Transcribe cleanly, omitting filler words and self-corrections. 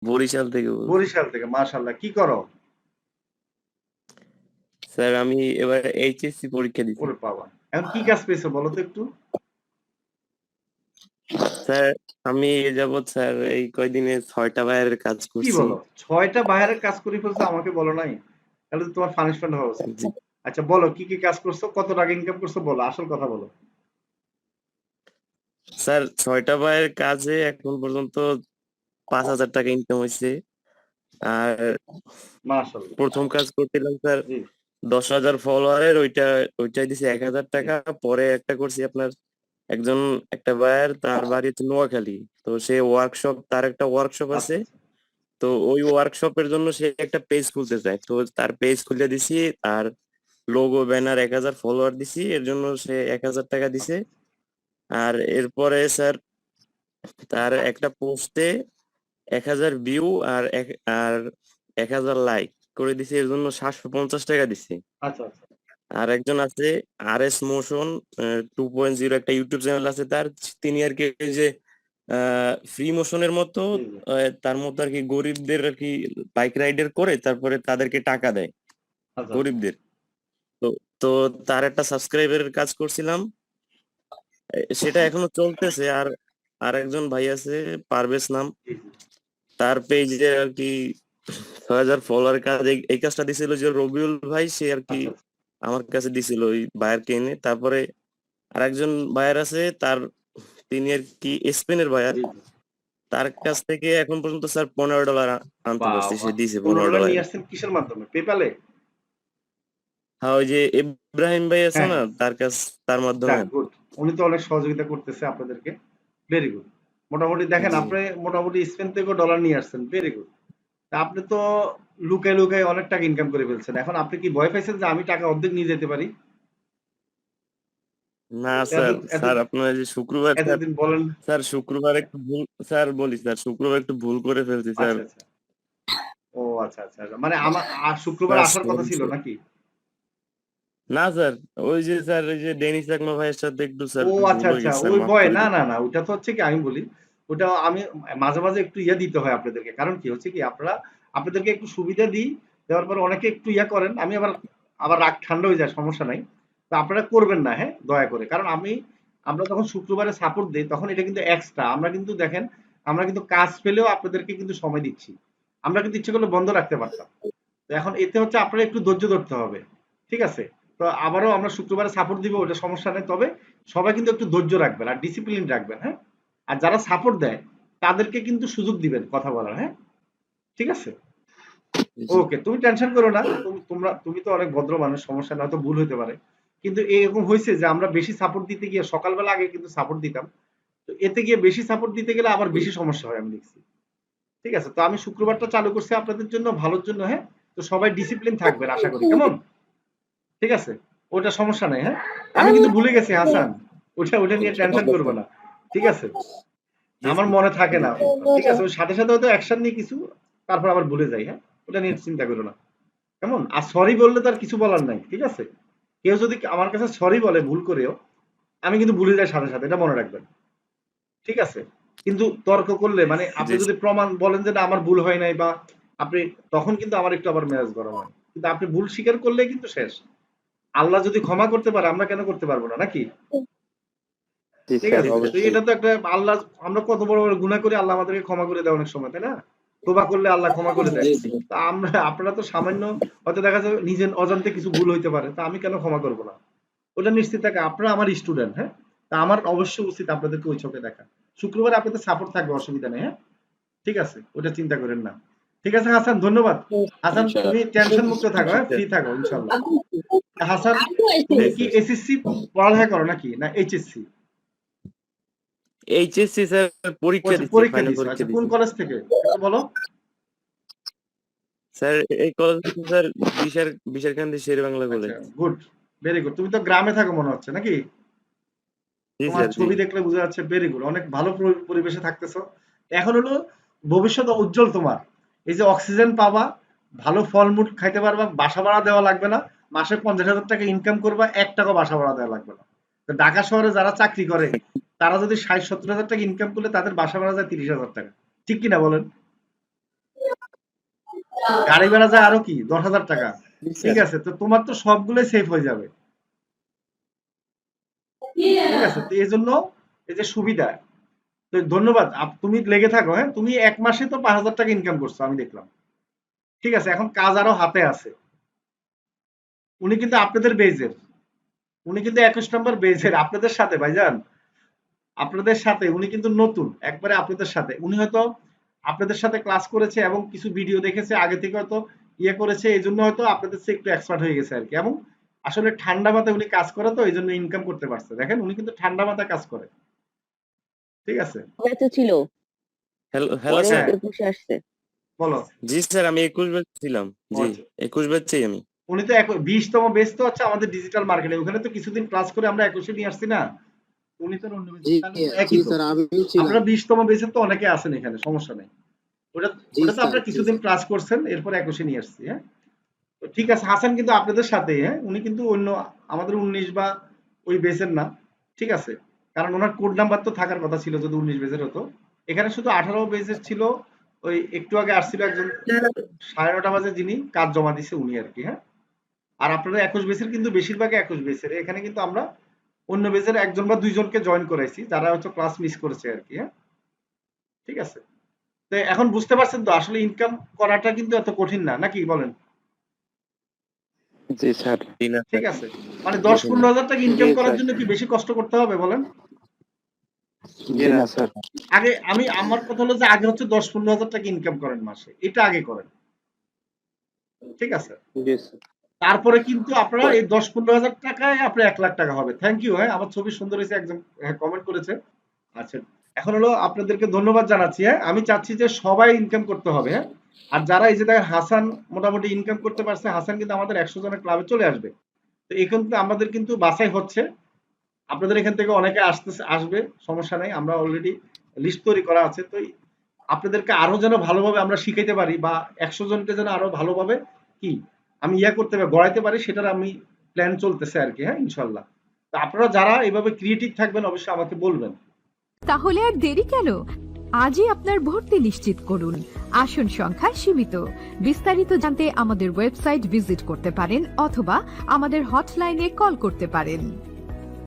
বরিশাল থেকে বলছি। বরিশাল থেকে, মাশাআল্লাহ। কি করো? স্যার আমি এবার এইচএসসি পরীক্ষা দিছি। ওরে বাবা, এখন কি কাজ পেয়েছো বলো তো একটু। স্যার আমি এ যাবৎ স্যার এই কয়দিনে 6টা বাইরের কাজ কি করছি। বলো, 6টা বাইরের কাজ করে ফেলছো, আমাকে বলো নাই? তাহলে তো তোমার পানিশমেন্ট হওয়া উচিত। জি। আচ্ছা বলো, কি কি কাজ করছো, কত টাকা ইনকাম করছো, বলো, আসল কথা বলো। স্যার 6টা বাইরের কাজে এখন পর্যন্ত 5,000 টাকা ইনকাম হয়েছে। আর মাশাআল্লাহ। প্রথম কাজ করছিলাম স্যার জি। 10,000 ফলোয়ারের, ওইটাই দিছি 1,000 টাকা। পরে একটা করছি আপনার একজন একটা ভাইয়ার, তার বাড়ি হচ্ছে নোয়াখালী। তো সে ওয়ার্কশপ, তার একটা ওয়ার্কশপ আচ্ছা আছে। আচ্ছা। তো ওই ওয়ার্কশপের জন্য সে একটা পেজ খুলতে চায়, তো তার পেজ খুলে দিছি। আর লোগো ব্যানার 1,000 ফলোয়ার দিছি, এর জন্য সে 1,000 টাকা দিছে। আচ্ছা আর এরপরে স্যার তার একটা পোস্টে 1,000 ভিউ আর 1,000 লাইক করে দিছে, এর জন্য 750 টাকা দিছে। আচ্ছা। আচ্ছা। আর একজন আছে RS মোশন 2.0, একটা ইউটিউব চ্যানেল আছে তার। তিনি আর কি ওই যে ফ্রি মোশনের মতো, জি জি। তার মতো আর কি গরিবদের আর কি বাইক রাইডার করে তারপরে তাদেরকে টাকা দেয়, আচ্ছা আচ্ছা। গরিবদের। তো তো তার একটা সাবস্ক্রাইবারের কাজ করছিলাম, সেটা এখনো চলতেছে। আর আর একজন ভাই আছে, পারভেজ নাম, জি জি। তার পেজে আর কি 6,000 ফলোয়ার কাজ। এই কাজটা দিছিল যে রবিউল ভাই, সে আর কি আচ্ছা আচ্ছা। আমার কাছে দিছিল ওই বায়ারকে এনে। তারপরে আরেকজন বায়ার আছে তার, তিনি আর কি স্পেনের বায়ার। জি জি। তার কাছ থেকে এখন পর্যন্ত স্যার $15 আনতে পারছি, বাবা, সে দিছে 15 ডলার $15। নিয়ে আসছেন কিসের মাধ্যমে, পেপালে? হ্যাঁ, ওই যে ইব্রাহিম ভাই আছে হ্যাঁ না, হ্যাঁ। তার কাছ, তার মাধ্যমে। যাক, গুড। উনি তো অনেক সহযোগিতা করতেছে আপনাদেরকে। Very good. মোটামুটি দেখেন, জি। আপনি মোটামুটি স্পেন থেকেও ডলার নিয়ে আসছেন। Very good. তা আপনি তো লুকায় লুকায় অনেক টাকা ইনকাম করে ফেলছেন। এখন আপনি কি ভয় পাইছেন যে আমি টাকা অর্ধেক নিয়ে যেতে পারি? না এত স্যার, এত স্যার আপনার যে শুক্রবার স্যার, এতদিন বলেন। স্যার শুক্রবার একটু ভুল, স্যার বলি স্যার, শুক্রবার একটু ভুল করে ফেলছি স্যার। আচ্ছা আচ্ছা। ও আচ্ছা আচ্ছা আচ্ছা। মানে আমার শুক্রবার স্যার আসার কথা sorry, ছিল স্যার। নাকি? না স্যার, ওই যে স্যার ওই যে ডেনিস চাকমা ভাইয়ের সাথে একটু স্যার ও একটু ভুল আচ্ছা হয়ে আচ্ছা, গেছে স্যার, ওই মাফ ভয় করে না দিন। না না, ওটা তো হচ্ছে কি, আমি বলি, ওটা আমি মাঝে মাঝে একটু দিতে হয় আপনাদেরকে। কারণ কি হচ্ছে কি, আপনাদেরকে একটু সুবিধা দিই, দেওয়ার পর অনেকে একটু করেন, আমি আবার আবার রাগ ঠান্ডা হয়ে যায়, সমস্যা নাই। তো আপনারা করবেন না, হ্যাঁ, দয়া করে। কারণ আমরা যখন শুক্রবারে সাপোর্ট দিই তখন এটা কিন্তু এক্সট্রা। আমরা কিন্তু দেখেন, আমরা কিন্তু কাজ পেলেও আপনাদেরকে কিন্তু সময় দিচ্ছি। আমরা কিন্তু ইচ্ছে করলে বন্ধ রাখতে পারতাম। তো এখন এতে হচ্ছে আপনারা একটু ধৈর্য ধরতে হবে। ঠিক আছে? তো আবারও আমরা শুক্রবারে সাপোর্ট দিব, ওটা সমস্যা নেই। তবে সবাই কিন্তু একটু ধৈর্য রাখবেন আর ডিসিপ্লিন রাখবেন, হ্যাঁ? আর যারা সাপোর্ট দেয় তাদেরকে কিন্তু সুযোগ দিবেন কথা বলার, হ্যাঁ? ঠিক আছে? জি। ওকে, তুমি টেনশন করো না। তুমি তো অনেক ভদ্র মানুষ, সমস্যা না, হয়তো ভুল হতে পারে। কিন্তু এরকম হয়েছে যে আমরা বেশি সাপোর্ট দিতে গিয়ে, সকালবেলা আগে কিন্তু সাপোর্ট দিতাম। তো এতে গিয়ে বেশি সাপোর্ট দিতে গেলে আবার বেশি সমস্যা হয়, আমি দেখছি। ঠিক আছে? তো আমি শুক্রবারটা চালু করছি আপনাদের জন্য, ভালোর জন্য, হ্যাঁ? তো সবাই ডিসিপ্লিন থাকবেন আশা করি। কেমন? ঠিক আছে? ওটা সমস্যা নাই, হ্যাঁ? আমি কিন্তু ভুলে গেছি হাসান। ওটা নিয়ে টেনশন করবে না। ঠিক আছে? আমার মনে থাকে না। ঠিক আছে? ওর সাথে সাথে হয়তো অ্যাকশন নিয়ে কিছু, তারপর আবার ভুলে যাই, হ্যাঁ? ওটা নিয়ে চিন্তা করো না। কেমন? আর সরি বললে তো আর কিছু বলার নাই। ঠিক আছে? কেউ যদি আমার কাছে সরি বলে ভুল করেও, আমি কিন্তু ভুলে যাই সাথে সাথে, এটা মনে রাখবেন। ঠিক আছে? কিন্তু তর্ক করলে, মানে আপনি জি। যদি প্রমাণ বলেন যে না আমার ভুল হয় নাই, বা আপনি, তখন কিন্তু আমার একটু আবার মেজাজ গরম হয়। কিন্তু আপনি ভুল স্বীকার করলে কিন্তু শেষ। আল্লাহ যদি ক্ষমা করতে পারে, আমরা কেন করতে পারবো না, নাকি? জি ঠিক স্যার, আছে? তো অবশ্যই। এটা তো একটা আল্লাহ, আমরা কত বড় বড় গুনাহ করি, আল্লাহ আমাদেরকে ক্ষমা করে দেয় অনেক সময়, তাই না? তোবা করলে আল্লাহ ক্ষমা করে দেয়। জি জি। তো আপনারা তো সামান্য, হয়তো দেখা যাবে নিজের অজান্তে কিছু ভুল হইতে পারে, তা আমি কেন ক্ষমা করব না? ওটা নিশ্চিত থাকে, আপনারা আমার স্টুডেন্ট, হ্যাঁ? তা আমার অবশ্যই উচিত আপনাদেরকে ওই চোখে দেখা। শুক্রবার আপনাদের সাপোর্ট থাকবে, অসুবিধা নেই, হ্যাঁ? ঠিক আছে? ওটা চিন্তা করেন না। ঠিক আছে হাসান, ধন্যবাদ। হাসান, তুমি টেনশন মুক্ত থাকো, হ্যাঁ? ফ্রি থাকো ইনশাআল্লাহ। হাসান, তুমি ঠিক কি স্যার। এসএসসি পড়ালেখা করো নাকি, না এইচএসসি? এইচএসসি স্যার ও পরীক্ষা আচ্ছা, দিচ্ছি, পরীক্ষা ফাইনাল দিছো। পরীক্ষা আচ্ছা, কোন দিচ্ছি। কলেজ থেকে একটু বলো। স্যার এই কলেজ থেকে স্যার বিশারকান্দি শের বাংলা আচ্ছা, কলেজ। গুড। Very good. তুমি তো গ্রামে থাকো মনে হচ্ছে নাকি? জি তোমার স্যার, জি। ছবি দেখলে বোঝা যাচ্ছে। ভেরি গুড, অনেক ভালো পরিবেশে থাকতেছো। এখন হলো ভবিষ্যৎ উজ্জ্বল তোমার। এই যে অক্সিজেন পাবা, ভালো ফলমূল খাইতে পারবা, বাসা ভাড়া দেওয়া লাগবে না। মাসে 50,000 টাকা ইনকাম করবা, 1 টাকা বাসা ভাড়া দেওয়া লাগবে না। তো ঢাকা শহরে যারা চাকরি করে, তারা যদি 60-70 হাজার টাকা ইনকাম করলে তাদের বাসা ভাড়া যায় 30,000 টাকা। ঠিক কিনা বলেন? গাড়ি ভাড়া যায় আরো কি 10,000 টাকা। জি ঠিক স্যার। আছে, তো তোমার তো সবগুলোই সেভ হয়ে যাবে। ঠিক আছে, তো এই জন্য এই যে সুবিধা, তো ধন্যবাদ। তুমি লেগে থাকো, হ্যাঁ, তুমি 1 মাসে তো 5,000 টাকা ইনকাম করছো আমি দেখলাম। ঠিক আছে, এখন কাজ আরো হাতে আছে। উনি কিন্তু আপনাদের বেজের, উনি কিন্তু 21 নম্বর বেজের আপনাদের সাথে ভাইজান, আপনাদের সাথে উনি কিন্তু নতুন একবারে আপনাদের সাথে। উনি হয়তো আপনাদের সাথে ক্লাস করেছে এবং কিছু ভিডিও দেখেছে আগে থেকে, হয়তো ইয়ে করেছে, এই জন্য হয়তো আপনাদের চেয়ে একটু এক্সপার্ট হয়ে গেছে আর কি। এবং আসলে ঠান্ডা মাথায় উনি কাজ করে, তো এই জন্য ইনকাম করতে পারছে। দেখেন উনি কিন্তু ঠান্ডা মাথায় কাজ করে। ঠিক আছে, ব্যাচে ছিল, হ্যালো হ্যালো পরে স্যার। 21-এ আসছে। বলো। জি স্যার, আমি 21 ব্যাচ ছিলাম। ও জি, আচ্ছা, 21 ব্যাচেই আমি। উনি তো 20তম বেচ তো হচ্ছে আমাদের ডিজিটাল মার্কেটিং, ওখানে তো কিছুদিন ক্লাস করে আমরা 21-এ নিয়ে আসছি না। উনি তো অন্য বেচের, জি তাহলে তো জি একই তো। স্যার, আমিও ছিলাম। আপনারা 20তম বেচের তো অনেকে আছেন এখানে, সমস্যা নেই। ওটা জি ওটা তো স্যার, আপনারা জি কিছুদিন স্যার। ক্লাস করছেন, এরপর 21-এ নিয়ে আসছি। হ্যাঁ, তো ঠিক আছে, হাসান কিন্তু আপনাদের সাথে, হ্যাঁ, উনি কিন্তু অন্য আমাদের 19 বা ওই বেসের না। ঠিক আছে, কারণ ওনার কোড নাম্বার তো থাকার কথা ছিল যদি 19 বেসের হতো। এখানে শুধু 18 বেসের ছিল। ওই একটু আগে আসছিল একজন 9:30 বাজে, যিনি কাজ জমা দিছে উনি আর কি। হ্যাঁ, আর আপনারা 21 বেসের কিন্তু বেশিরভাগই 21 বেসের। এখানে কিন্তু আমরা অন্য বেসের একজন বা দুইজনকে জয়েন করাইছি, যারা হচ্ছে ক্লাস মিস করেছে আর কি। হ্যাঁ, ঠিক আছে, তো এখন বুঝতে পারছেন তো আসলে ইনকাম করাটা কিন্তু এত কঠিন না, নাকি বলেন? জি স্যার। জি না ঠিক স্যার, আছে, মানে জি না। 10-15 হাজার টাকা জি ইনকাম করার স্যার। জন্য কি বেশি কষ্ট করতে হবে বলেন? জি না স্যার। আগে আমার কথা হলো যে আগে হচ্ছে 10-15 হাজার টাকা ইনকাম করেন মাসে, এটা আগে করেন। ঠিক আছে, জি স্যার। তারপরে কিন্তু আপনারা এই 10-15 হাজার টাকায় আপনার 1 লাখ টাকা হবে। Thank you. হ্যাঁ, আমার ছবি সুন্দর হয়েছে, একজন কমেন্ট করেছে। আচ্ছা, এখন হলো আপনাদেরকে ধন্যবাদ জানাচ্ছি। হ্যাঁ, আমি চাচ্ছি যে সবাই ইনকাম করতে হবে। হ্যাঁ, আর যারা এই যে দেখেন হাসান মোটামুটি ইনকাম করতে পারছে, হাসান কিন্তু আমাদের 100 জনের ক্লাবে চলে আসবে। তো এখন কিন্তু আমাদের কিন্তু বাছাই হচ্ছে, আপনাদের এখান থেকে অনেকে আসবে, সমস্যা নাই, আমরা অলরেডি লিস্ট তৈরি করা আছে। তো আপনাদেরকে আরো যেন ভালোভাবে আমরা শিখাইতে পারি, বা 100 জনকে যেন আরো ভালোভাবে কি আমি করতে পারি, গড়াইতে পারি, সেটার আমি প্ল্যান চলতেছে আর কি। হ্যাঁ, ইনশাল্লাহ। তো আপনারা যারা এইভাবে ক্রিয়েটিভ থাকবেন অবশ্যই আমাকে বলবেন। তাহলে আর দেরি কেন? আজই আপনার ভর্তি নিশ্চিত করুন। আসন সংখ্যা সীমিত। বিস্তারিত জানতে আমাদের ওয়েবসাইট ভিজিট করতে পারেন অথবা আমাদের হটলাইনে কল করতে পারেন।